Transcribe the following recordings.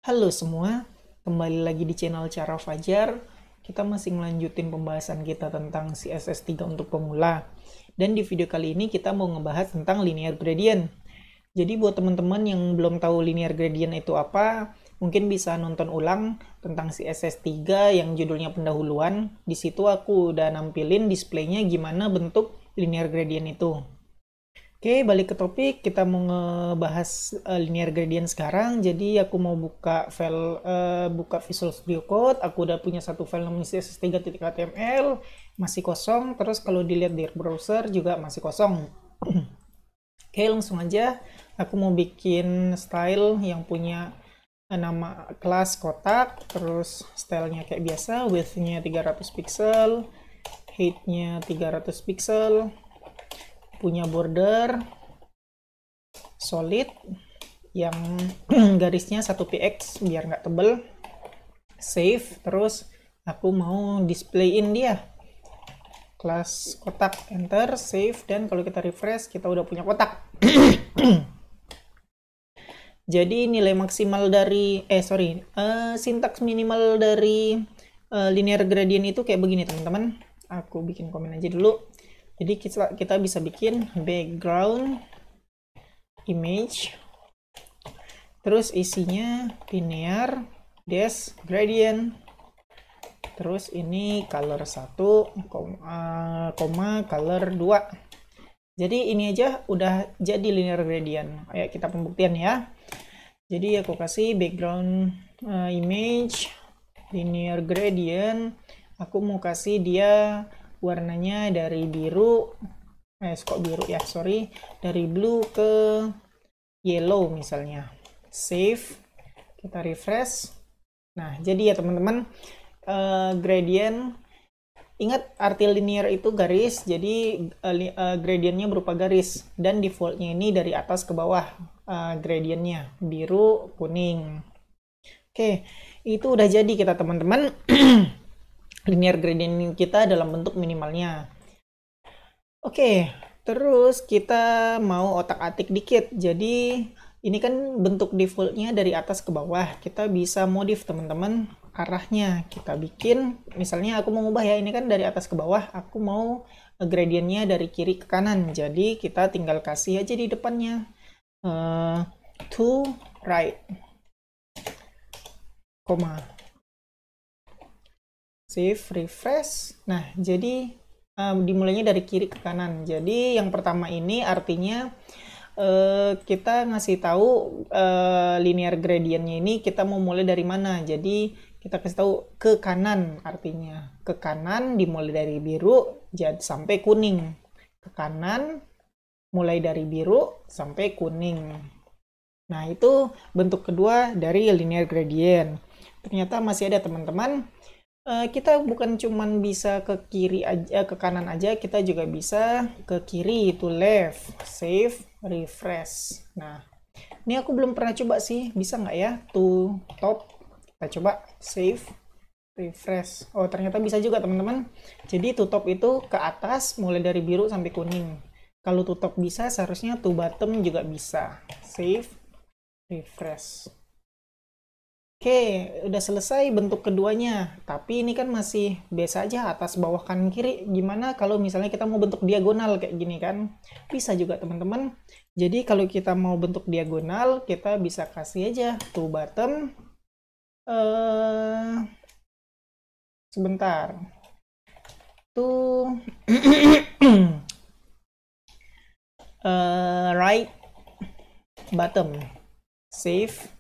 Halo semua, kembali lagi di channel Cara Fajar. Kita masih melanjutin pembahasan kita tentang CSS3 untuk pemula. Dan di video kali ini kita mau ngebahas tentang linear gradient. Jadi buat teman-teman yang belum tahu linear gradient itu apa, mungkin bisa nonton ulang tentang CSS3 yang judulnya pendahuluan. Di situ aku udah nampilin displaynya gimana bentuk linear gradient itu. Oke, balik ke topik. Kita mau ngebahas linear gradient sekarang. Jadi aku mau buka file, buka Visual Studio Code. Aku udah punya satu file namanya css3.html, masih kosong. Terus kalau dilihat di browser juga masih kosong. Oke, langsung aja. Aku mau bikin style yang punya nama kelas kotak. Terus stylenya kayak biasa, width-nya 300 pixel, height-nya 300 pixel. Punya border solid yang garisnya 1px biar nggak tebel. Save. Terus aku mau displayin dia kelas kotak, enter, save, dan kalau kita refresh kita udah punya kotak. Jadi nilai maksimal dari sintaks minimal dari linear gradient itu kayak begini teman-teman. Aku bikin komen aja dulu. Jadi kita bisa bikin background image, terus isinya linear dash gradient, terus ini color 1, color 2. Jadi ini aja udah jadi linear gradient. Ayo kita pembuktian ya. Jadi aku kasih background image linear gradient. Aku mau kasih dia warnanya dari biru, kok biru ya, sorry, dari blue ke yellow misalnya. Save, kita refresh. Nah, jadi ya teman-teman, gradient, ingat arti linear itu garis, jadi gradientnya berupa garis, dan defaultnya ini dari atas ke bawah, gradientnya biru, kuning. Oke, itu udah jadi kita teman-teman. Linear gradient kita dalam bentuk minimalnya. Oke, terus kita mau otak-atik dikit. Jadi ini kan bentuk defaultnya dari atas ke bawah. Kita bisa modif teman-teman arahnya. Kita bikin, misalnya aku mau ngubah ya, ini kan dari atas ke bawah. Aku mau gradientnya dari kiri ke kanan. Jadi kita tinggal kasih aja di depannya to right, koma. Save, refresh. Nah, jadi dimulainya dari kiri ke kanan. Jadi yang pertama ini artinya kita ngasih tahu linear gradientnya ini kita mau mulai dari mana. Jadi kita kasih tahu ke kanan artinya. Ke kanan dimulai dari biru sampai kuning. Ke kanan mulai dari biru sampai kuning. Nah, itu bentuk kedua dari linear gradient. Ternyata masih ada teman-teman. Kita bukan cuman bisa ke kiri aja, ke kanan aja, kita juga bisa ke kiri, to left, save, refresh. Nah, ini aku belum pernah coba sih, bisa nggak ya to top? Kita coba save, refresh. Oh, ternyata bisa juga teman-teman. Jadi to top itu ke atas, mulai dari biru sampai kuning. Kalau to top bisa, seharusnya to bottom juga bisa. Save, refresh. Oke, udah selesai bentuk keduanya. Tapi ini kan masih biasa aja, atas, bawah, kanan, kiri. Gimana kalau misalnya kita mau bentuk diagonal kayak gini kan? Bisa juga teman-teman. Jadi kalau kita mau bentuk diagonal, kita bisa kasih aja to bottom. Sebentar. To right bottom. Save,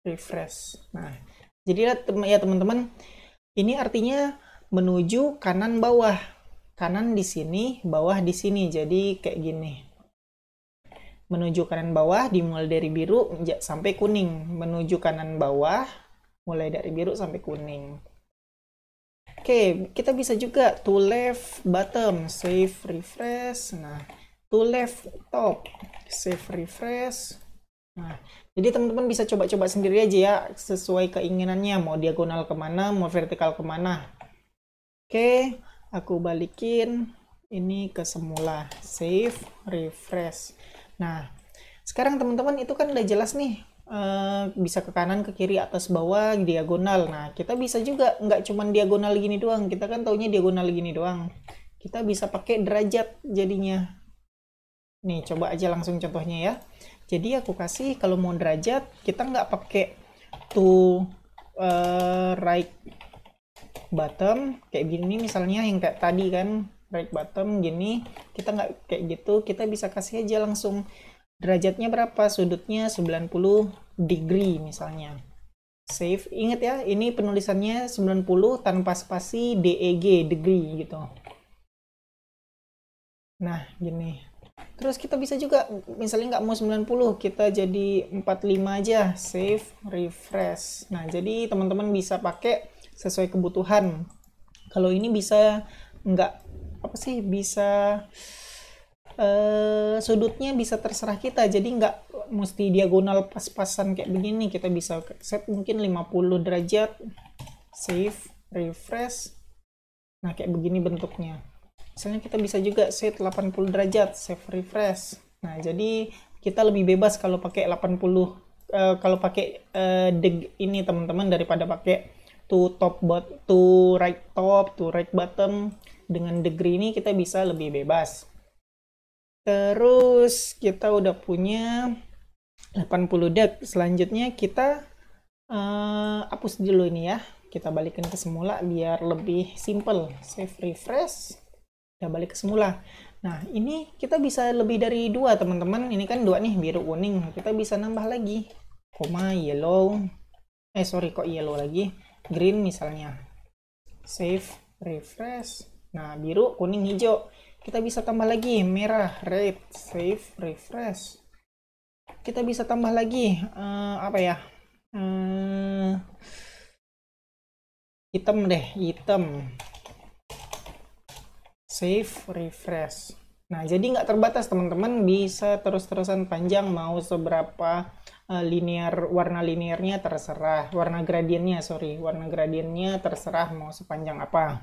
refresh. Nah, jadi ya teman-teman, ini artinya menuju kanan bawah. Kanan di sini, bawah di sini. Jadi kayak gini. Menuju kanan bawah dimulai dari biru sampai kuning. Menuju kanan bawah mulai dari biru sampai kuning. Oke, kita bisa juga to left bottom, save, refresh. Nah, to left top, save, refresh. Nah, jadi teman-teman bisa coba-coba sendiri aja ya, sesuai keinginannya, mau diagonal kemana, mau vertikal kemana. Oke, aku balikin ini ke semula, save, refresh. Nah, sekarang teman-teman itu kan udah jelas nih bisa ke kanan, ke kiri, atas, bawah, diagonal. Nah, kita bisa juga nggak cuman diagonal gini doang. Kita kan taunya diagonal gini doang. Kita bisa pakai derajat jadinya. Nih, coba aja langsung contohnya ya. Jadi aku kasih kalau mau derajat, kita nggak pakai to right bottom kayak gini misalnya, yang kayak tadi kan right bottom gini, kita nggak kayak gitu. Kita bisa kasih aja langsung derajatnya berapa, sudutnya 90 degree misalnya. Save. Ingat ya, ini penulisannya 90 tanpa spasi DEG, degree gitu. Nah, gini. Terus kita bisa juga, misalnya nggak mau 90, kita jadi 45 aja. Save, refresh. Nah, jadi teman-teman bisa pakai sesuai kebutuhan. Kalau ini bisa nggak, apa sih, bisa sudutnya bisa terserah kita, jadi nggak mesti diagonal pas-pasan kayak begini. Kita bisa set mungkin 50 derajat. Save, refresh. Nah, kayak begini bentuknya. Misalnya kita bisa juga set 80 derajat. Save, refresh. Nah, jadi kita lebih bebas kalau pakai 80, kalau pakai ini teman-teman, daripada pakai to right top, to right bottom. Dengan degree ini kita bisa lebih bebas. Terus kita udah punya 80 deg. Selanjutnya kita hapus dulu ini ya. Kita balikin ke semula biar lebih simple. Save, refresh. Udah balik ke semula. Nah, ini kita bisa lebih dari 2 teman-teman. Ini kan 2 nih, biru kuning. Kita bisa nambah lagi. Koma, yellow. Sorry, kok yellow lagi. Green misalnya. Save, refresh. Nah, biru, kuning, hijau. Kita bisa tambah lagi merah, red. Save, refresh. Kita bisa tambah lagi apa ya, hitam deh, hitam. Save, refresh. Nah, jadi nggak terbatas teman-teman, bisa terus-terusan panjang, mau seberapa linear, warna linearnya terserah, warna gradiennya terserah mau sepanjang apa.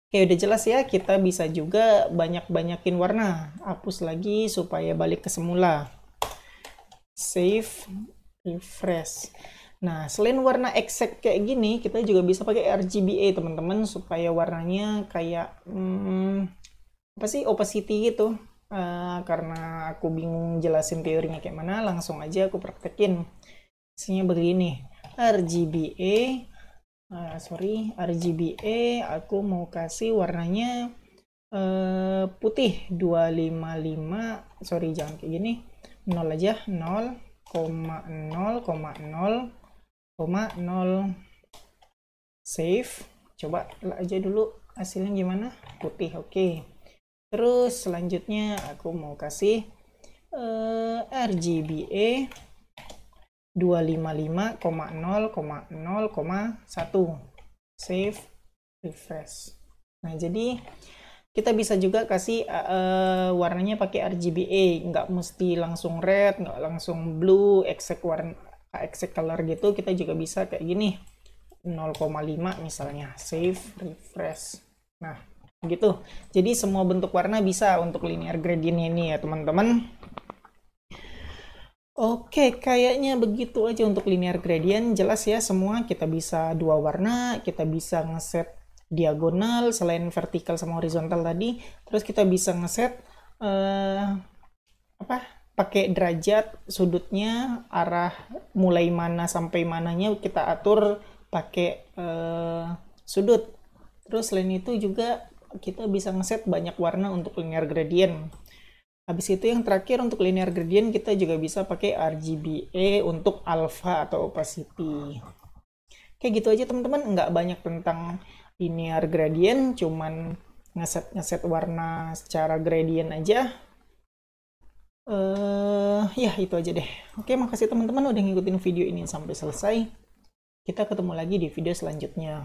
Oke, udah jelas ya. Kita bisa juga banyak-banyakin warna. Hapus lagi supaya balik ke semula. Save, refresh. Nah, selain warna exact kayak gini, kita juga bisa pakai RGBA teman-teman, supaya warnanya kayak apa sih, opacity gitu. Karena aku bingung jelasin teorinya kayak mana, langsung aja aku praktekin. Isinya begini. RGBA aku mau kasih warnanya putih 255, sorry jangan kayak gini, 0 aja, 0,0,0,0. Save. Coba aja dulu hasilnya gimana, putih. Oke. Terus selanjutnya aku mau kasih RGBA 255,0,0,1. Save, refresh. Nah, jadi kita bisa juga kasih warnanya pakai RGBA, nggak mesti langsung red, nggak langsung blue, exact warna, exact color gitu. Kita juga bisa kayak gini, 0,5 misalnya. Save, refresh. Nah, gitu. Jadi semua bentuk warna bisa untuk linear gradient ini ya teman-teman. Oke, kayaknya begitu aja untuk linear gradient. Jelas ya semua. Kita bisa 2 warna, kita bisa ngeset diagonal selain vertikal sama horizontal tadi. Terus kita bisa ngeset pakai derajat, sudutnya, arah mulai mana sampai mananya kita atur pakai sudut. Terus selain itu juga kita bisa ngeset banyak warna untuk linear gradient. Habis itu yang terakhir untuk linear gradient kita juga bisa pakai RGBA untuk alpha atau opacity. Kayak gitu aja teman-teman, nggak banyak tentang linear gradient, cuman ngeset warna secara gradient aja. Ya itu aja deh. Oke, makasih teman-teman udah ngikutin video ini sampai selesai. Kita ketemu lagi di video selanjutnya.